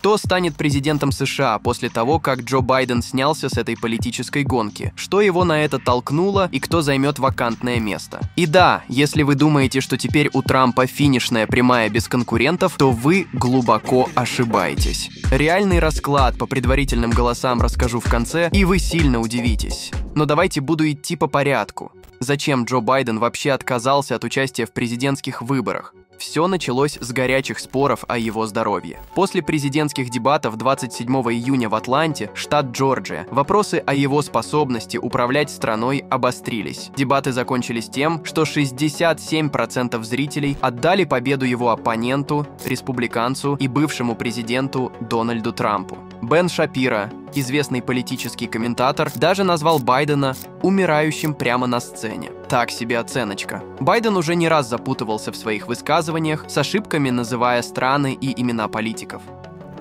Кто станет президентом США после того, как Джо Байден снялся с этой политической гонки? Что его на это толкнуло и кто займет вакантное место? И да, если вы думаете, что теперь у Трампа финишная прямая без конкурентов, то вы глубоко ошибаетесь. Реальный расклад по предварительным голосам расскажу в конце, и вы сильно удивитесь. Но давайте буду идти по порядку. Зачем Джо Байден вообще отказался от участия в президентских выборах? Все началось с горячих споров о его здоровье. После президентских дебатов 27 июня в Атланте, штат Джорджия, вопросы о его способности управлять страной обострились. Дебаты закончились тем, что 67% зрителей отдали победу его оппоненту, республиканцу и бывшему президенту Дональду Трампу. Бен Шапиро, известный политический комментатор, даже назвал Байдена умирающим прямо на сцене. Так себе оценочка. Байден уже не раз запутывался в своих высказываниях, с ошибками называя страны и имена политиков.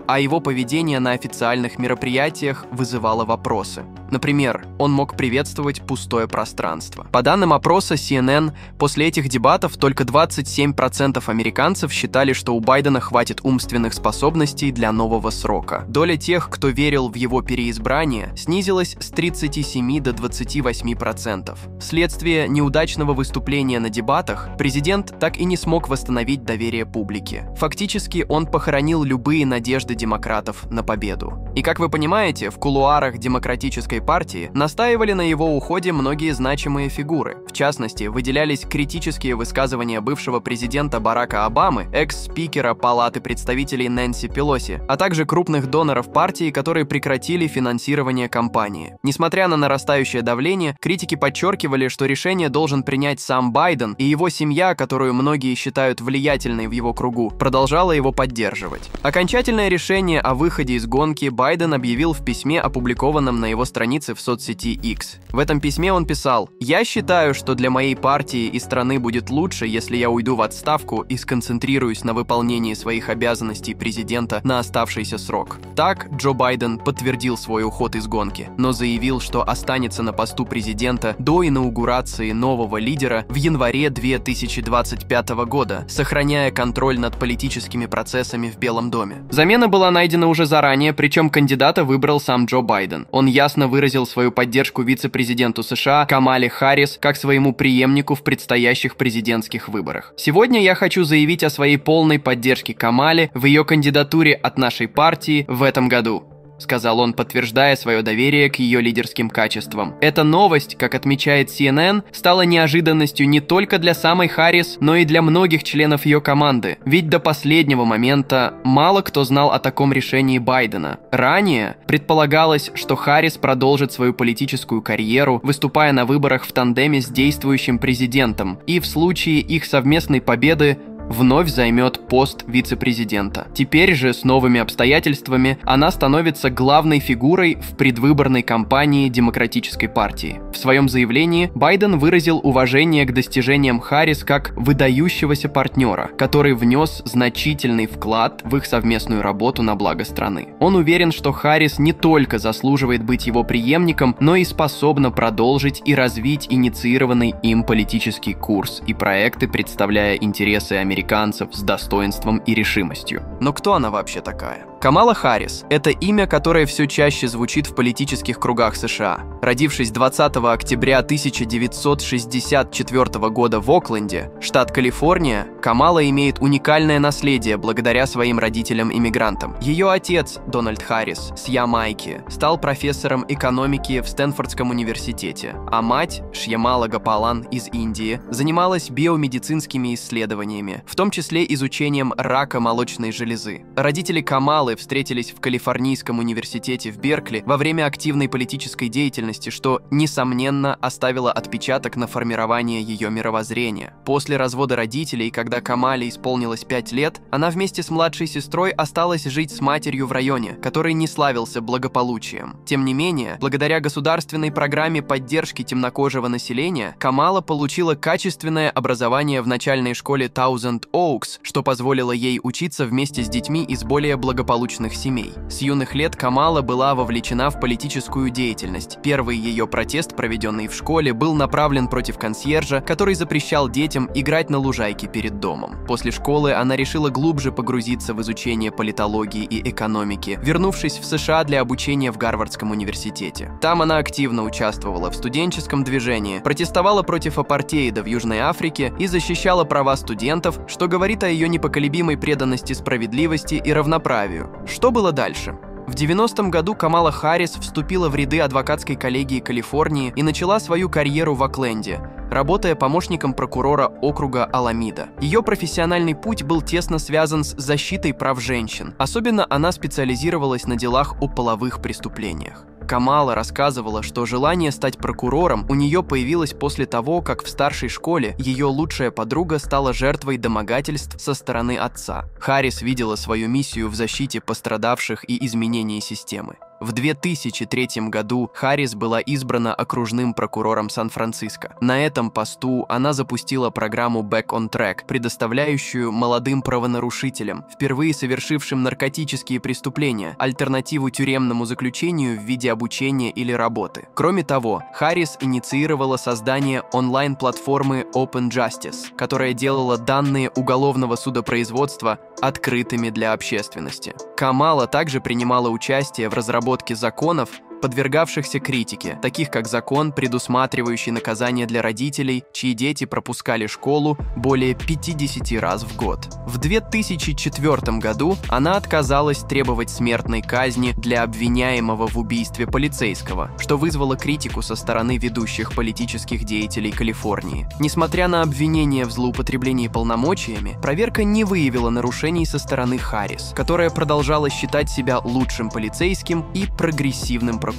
А его поведение на официальных мероприятиях вызывало вопросы. Например, он мог приветствовать пустое пространство. По данным опроса CNN, после этих дебатов только 27% американцев считали, что у Байдена хватит умственных способностей для нового срока. Доля тех, кто верил в его переизбрание, снизилась с 37 до 28%. Вследствие неудачного выступления на дебатах, президент так и не смог восстановить доверие публики. Фактически, он похоронил любые надежды демократов на победу. И как вы понимаете, в кулуарах демократической партии настаивали на его уходе многие значимые фигуры. В частности, выделялись критические высказывания бывшего президента Барака Обамы, экс-спикера Палаты представителей Нэнси Пелоси, а также крупных доноров партии, которые прекратили финансирование кампании. Несмотря на нарастающее давление, критики подчеркивали, что решение должен принять сам Байден, и его семья, которую многие считают влиятельной в его кругу, продолжала его поддерживать. Окончательное решение о выходе из гонки Байден объявил в письме, опубликованном на его странице в соцсети X. В этом письме он писал: «Я считаю, что для моей партии и страны будет лучше, если я уйду в отставку и сконцентрируюсь на выполнении своих обязанностей президента на оставшийся срок». Так Джо Байден подтвердил свой уход из гонки, но заявил, что останется на посту президента до инаугурации нового лидера в январе 2025 года, сохраняя контроль над политическими процессами в Белом доме. Замена была найдена уже заранее, причем кандидата выбрал сам Джо Байден. Он ясно выразил свою поддержку вице-президенту США Камале Харрис как своему преемнику в предстоящих президентских выборах. «Сегодня я хочу заявить о своей полной поддержке Камале в ее кандидатуре от нашей партии в этом году», сказал он, подтверждая свое доверие к ее лидерским качествам. Эта новость, как отмечает CNN, стала неожиданностью не только для самой Харрис, но и для многих членов ее команды. Ведь до последнего момента мало кто знал о таком решении Байдена. Ранее предполагалось, что Харрис продолжит свою политическую карьеру, выступая на выборах в тандеме с действующим президентом, и в случае их совместной победы вновь займет пост вице-президента. Теперь же с новыми обстоятельствами она становится главной фигурой в предвыборной кампании Демократической партии. В своем заявлении Байден выразил уважение к достижениям Харрис как выдающегося партнера, который внес значительный вклад в их совместную работу на благо страны. Он уверен, что Харрис не только заслуживает быть его преемником, но и способна продолжить и развить инициированный им политический курс и проекты, представляя интересы американцев с достоинством и решимостью. Но кто она вообще такая? Камала Харрис – это имя, которое все чаще звучит в политических кругах США. Родившись 20 октября 1964 года в Окленде, штат Калифорния, Камала имеет уникальное наследие благодаря своим родителям-иммигрантам. Ее отец, Дональд Харрис, с Ямайки, стал профессором экономики в Стэнфордском университете, а мать, Шьямала Гопалан из Индии, занималась биомедицинскими исследованиями, в том числе изучением рака молочной железы. Родители Камалы встретились в Калифорнийском университете в Беркли во время активной политической деятельности, что, несомненно, оставило отпечаток на формирование ее мировоззрения. После развода родителей, когда Камале исполнилось 5 лет, она вместе с младшей сестрой осталась жить с матерью в районе, который не славился благополучием. Тем не менее, благодаря государственной программе поддержки темнокожего населения, Камала получила качественное образование в начальной школе Thousand Oaks, что позволило ей учиться вместе с детьми из более благополучных благополучных семей. С юных лет Камала была вовлечена в политическую деятельность. Первый ее протест, проведенный в школе, был направлен против консьержа, который запрещал детям играть на лужайке перед домом. После школы она решила глубже погрузиться в изучение политологии и экономики, вернувшись в США для обучения в Гарвардском университете. Там она активно участвовала в студенческом движении, протестовала против апартеида в Южной Африке и защищала права студентов, что говорит о ее непоколебимой преданности справедливости и равноправию. Что было дальше? В 90-м году Камала Харрис вступила в ряды адвокатской коллегии Калифорнии и начала свою карьеру в Окленде, работая помощником прокурора округа Аламида. Ее профессиональный путь был тесно связан с защитой прав женщин. Особенно она специализировалась на делах о половых преступлениях. Камала рассказывала, что желание стать прокурором у нее появилось после того, как в старшей школе ее лучшая подруга стала жертвой домогательств со стороны отца. Харрис видела свою миссию в защите пострадавших и изменении системы. В 2003 году Харрис была избрана окружным прокурором Сан-Франциско. На этом посту она запустила программу Back on Track, предоставляющую молодым правонарушителям, впервые совершившим наркотические преступления, альтернативу тюремному заключению в виде обучения или работы. Кроме того, Харрис инициировала создание онлайн-платформы Open Justice, которая делала данные уголовного судопроизводства открытыми для общественности. Камала также принимала участие в разработке законов, подвергавшихся критике, таких как закон, предусматривающий наказание для родителей, чьи дети пропускали школу более 50 раз в год. В 2004 году она отказалась требовать смертной казни для обвиняемого в убийстве полицейского, что вызвало критику со стороны ведущих политических деятелей Калифорнии. Несмотря на обвинения в злоупотреблении полномочиями, проверка не выявила нарушений со стороны Харрис, которая продолжала считать себя лучшим полицейским и прогрессивным прокурором.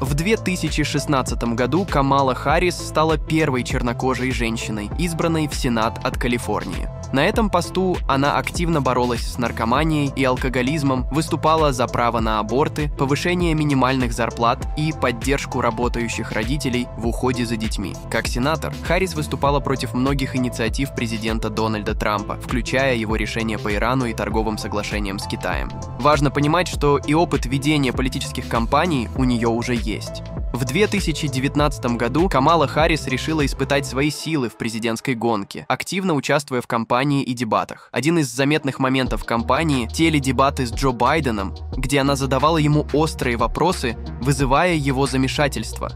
В 2016 году Камала Харрис стала первой чернокожей женщиной, избранной в Сенат от Калифорнии. На этом посту она активно боролась с наркоманией и алкоголизмом, выступала за право на аборты, повышение минимальных зарплат и поддержку работающих родителей в уходе за детьми. Как сенатор, Харрис выступала против многих инициатив президента Дональда Трампа, включая его решения по Ирану и торговым соглашениям с Китаем. Важно понимать, что и опыт ведения политических кампаний у нее уже есть. В 2019 году Камала Харрис решила испытать свои силы в президентской гонке, активно участвуя в кампании и дебатах. Один из заметных моментов кампании – теледебаты с Джо Байденом, где она задавала ему острые вопросы, вызывая его замешательство.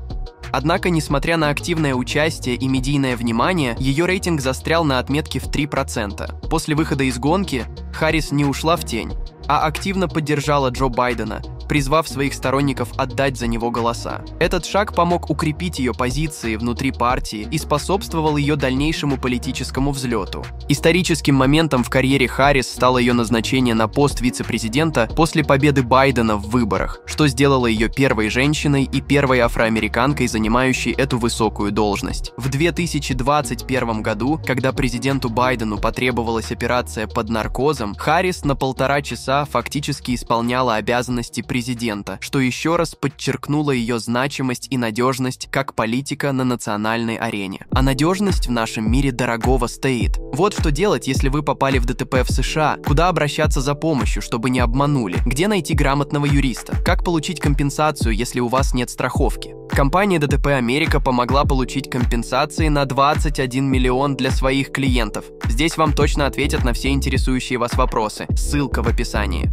Однако, несмотря на активное участие и медийное внимание, ее рейтинг застрял на отметке в 3%. После выхода из гонки Харрис не ушла в тень, а активно поддержала Джо Байдена, призвав своих сторонников отдать за него голоса. Этот шаг помог укрепить ее позиции внутри партии и способствовал ее дальнейшему политическому взлету. Историческим моментом в карьере Харрис стало ее назначение на пост вице-президента после победы Байдена в выборах, что сделало ее первой женщиной и первой афроамериканкой, занимающей эту высокую должность. В 2021 году, когда президенту Байдену потребовалась операция под наркозом, Харрис на 1,5 часа фактически исполняла обязанности президента, что еще раз подчеркнуло ее значимость и надежность как политика на национальной арене. А надежность в нашем мире дорогого стоит. Вот что делать, если вы попали в ДТП в США, куда обращаться за помощью, чтобы не обманули, где найти грамотного юриста, как получить компенсацию, если у вас нет страховки. Компания ДТП Америка помогла получить компенсации на 21 миллион для своих клиентов. Здесь вам точно ответят на все интересующие вас вопросы. Ссылка в описании.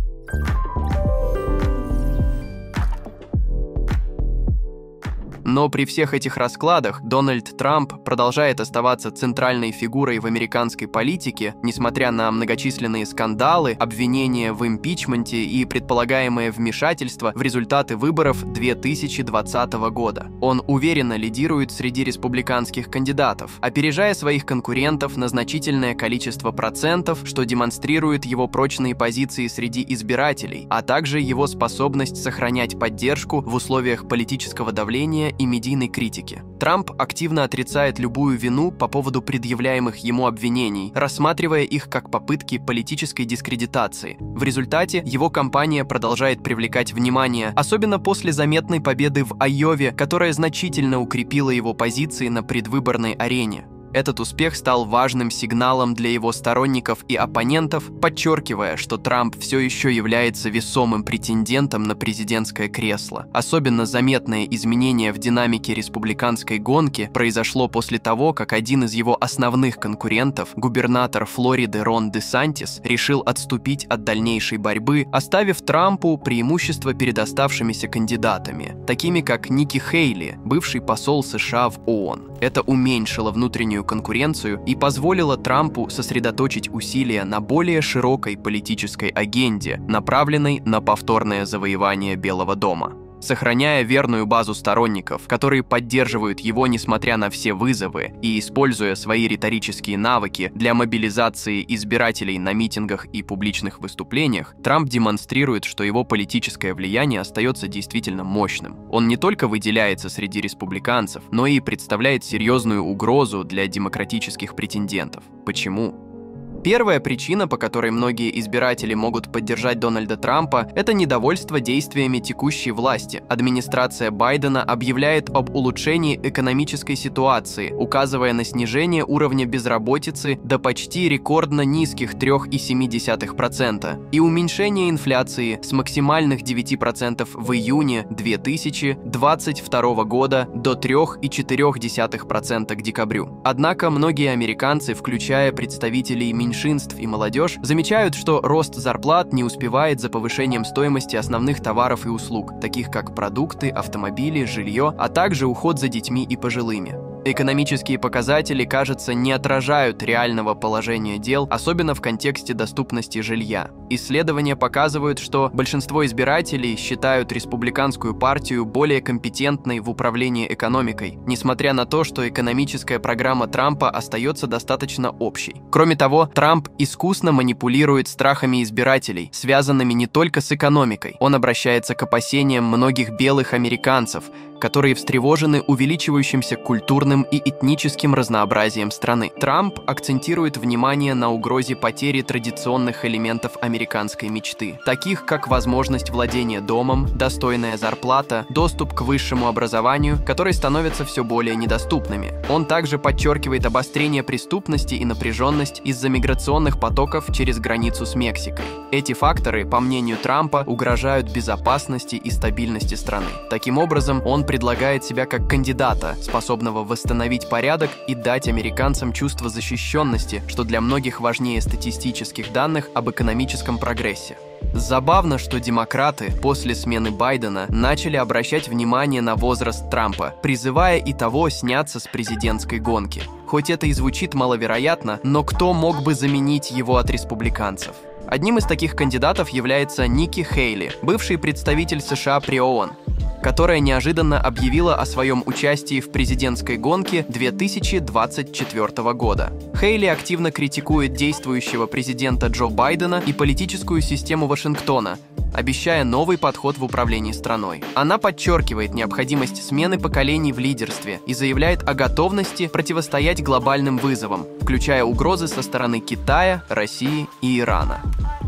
Но при всех этих раскладах Дональд Трамп продолжает оставаться центральной фигурой в американской политике, несмотря на многочисленные скандалы, обвинения в импичменте и предполагаемое вмешательство в результаты выборов 2020 года. Он уверенно лидирует среди республиканских кандидатов, опережая своих конкурентов на значительное количество процентов, что демонстрирует его прочные позиции среди избирателей, а также его способность сохранять поддержку в условиях политического давления и медийной критики. Трамп активно отрицает любую вину по поводу предъявляемых ему обвинений, рассматривая их как попытки политической дискредитации. В результате его кампания продолжает привлекать внимание, особенно после заметной победы в Айове, которая значительно укрепила его позиции на предвыборной арене. Этот успех стал важным сигналом для его сторонников и оппонентов, подчеркивая, что Трамп все еще является весомым претендентом на президентское кресло. Особенно заметное изменение в динамике республиканской гонки произошло после того, как один из его основных конкурентов, губернатор Флориды Рон Десантис, решил отступить от дальнейшей борьбы, оставив Трампу преимущество перед оставшимися кандидатами, такими как Ники Хейли, бывший посол США в ООН. Это уменьшило внутреннюю конкуренцию и позволило Трампу сосредоточить усилия на более широкой политической агенде, направленной на повторное завоевание Белого дома. Сохраняя верную базу сторонников, которые поддерживают его несмотря на все вызовы, и используя свои риторические навыки для мобилизации избирателей на митингах и публичных выступлениях, Трамп демонстрирует, что его политическое влияние остается действительно мощным. Он не только выделяется среди республиканцев, но и представляет серьезную угрозу для демократических претендентов. Почему? Первая причина, по которой многие избиратели могут поддержать Дональда Трампа, это недовольство действиями текущей власти. Администрация Байдена объявляет об улучшении экономической ситуации, указывая на снижение уровня безработицы до почти рекордно низких 3,7% и уменьшение инфляции с максимальных 9% в июне 2022 года до 3,4% к декабрю. Однако многие американцы, включая представителей меньшинств и молодежь, замечают, что рост зарплат не успевает за повышением стоимости основных товаров и услуг, таких как продукты, автомобили, жилье, а также уход за детьми и пожилыми. Экономические показатели, кажется, не отражают реального положения дел, особенно в контексте доступности жилья. Исследования показывают, что большинство избирателей считают республиканскую партию более компетентной в управлении экономикой, несмотря на то, что экономическая программа Трампа остается достаточно общей. Кроме того, Трамп искусно манипулирует страхами избирателей, связанными не только с экономикой. Он обращается к опасениям многих белых американцев, которые встревожены увеличивающимся культурным и этническим разнообразием страны. Трамп акцентирует внимание на угрозе потери традиционных элементов американской мечты, таких как возможность владения домом, достойная зарплата, доступ к высшему образованию, которые становятся все более недоступными. Он также подчеркивает обострение преступности и напряженность из-за миграционных потоков через границу с Мексикой. Эти факторы, по мнению Трампа, угрожают безопасности и стабильности страны. Таким образом, он предлагает себя как кандидата, способного восстановить порядок и дать американцам чувство защищенности, что для многих важнее статистических данных об экономическом прогрессе. Забавно, что демократы после смены Байдена начали обращать внимание на возраст Трампа, призывая и того сняться с президентской гонки. Хоть это и звучит маловероятно, но кто мог бы заменить его от республиканцев? Одним из таких кандидатов является Ники Хейли, бывший представитель США при ООН, которая неожиданно объявила о своем участии в президентской гонке 2024 года. Хейли активно критикует действующего президента Джо Байдена и политическую систему Вашингтона, обещая новый подход в управлении страной. Она подчеркивает необходимость смены поколений в лидерстве и заявляет о готовности противостоять глобальным вызовам, включая угрозы со стороны Китая, России и Ирана.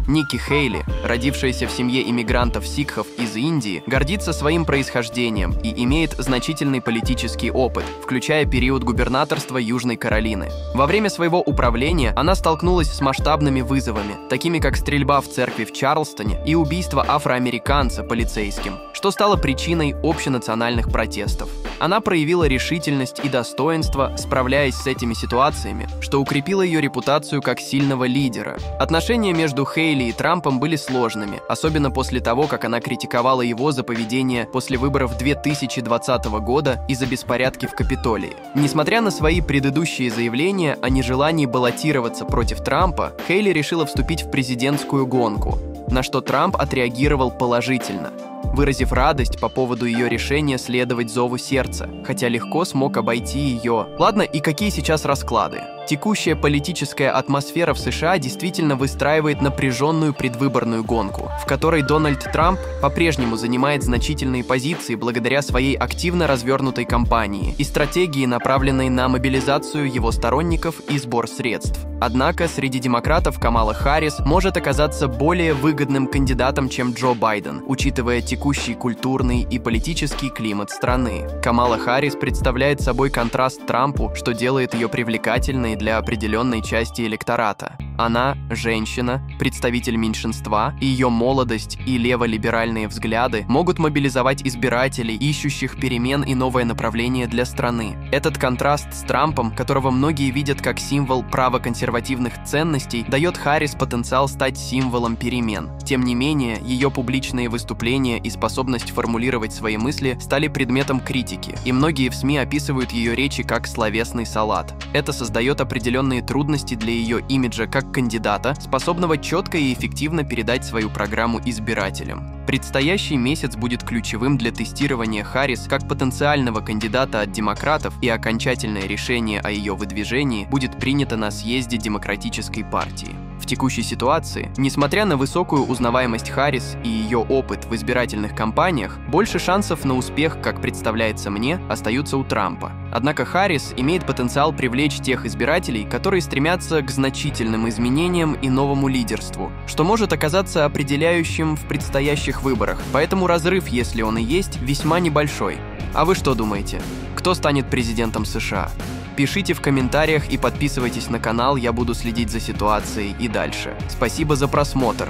Ники Хейли, родившаяся в семье иммигрантов-сикхов из Индии, гордится своим происхождением и имеет значительный политический опыт, включая период губернаторства Южной Каролины. Во время своего управления она столкнулась с масштабными вызовами, такими как стрельба в церкви в Чарльстоне и убийство афроамериканца полицейским, что стало причиной общенациональных протестов. Она проявила решительность и достоинство, справляясь с этими ситуациями, что укрепило ее репутацию как сильного лидера. Отношения между Хейли и Трампом были сложными, особенно после того, как она критиковала его за поведение после выборов 2020 года и за беспорядки в Капитолии. Несмотря на свои предыдущие заявления о нежелании баллотироваться против Трампа, Хейли решила вступить в президентскую гонку, на что Трамп отреагировал положительно, выразив радость по поводу ее решения следовать зову сердца, хотя легко смог обойти ее. Ладно, и какие сейчас расклады? Текущая политическая атмосфера в США действительно выстраивает напряженную предвыборную гонку, в которой Дональд Трамп по-прежнему занимает значительные позиции благодаря своей активно развернутой кампании и стратегии, направленной на мобилизацию его сторонников и сбор средств. Однако среди демократов Камала Харрис может оказаться более выгодным кандидатом, чем Джо Байден, учитывая текущий культурный и политический климат страны. Камала Харрис представляет собой контраст Трампу, что делает ее привлекательной для определенной части электората. Она – женщина, представитель меньшинства, и ее молодость и леволиберальные взгляды могут мобилизовать избирателей, ищущих перемен и новое направление для страны. Этот контраст с Трампом, которого многие видят как символ правоконсервативных ценностей, дает Харрис потенциал стать символом перемен. Тем не менее, ее публичные выступления и способность формулировать свои мысли стали предметом критики, и многие в СМИ описывают ее речи как словесный салат. Это создает определенные трудности для ее имиджа как кандидата, способного четко и эффективно передать свою программу избирателям. Предстоящий месяц будет ключевым для тестирования Харрис как потенциального кандидата от демократов, и окончательное решение о ее выдвижении будет принято на съезде Демократической партии. В текущей ситуации, несмотря на высокую узнаваемость Харрис и ее опыт в избирательных кампаниях, больше шансов на успех, как представляется мне, остаются у Трампа. Однако Харрис имеет потенциал привлечь тех избирателей, которые стремятся к значительным изменениям и новому лидерству, что может оказаться определяющим в предстоящих выборах, поэтому разрыв, если он и есть, весьма небольшой. А вы что думаете? Кто станет президентом США? Пишите в комментариях и подписывайтесь на канал, я буду следить за ситуацией и дальше. Спасибо за просмотр.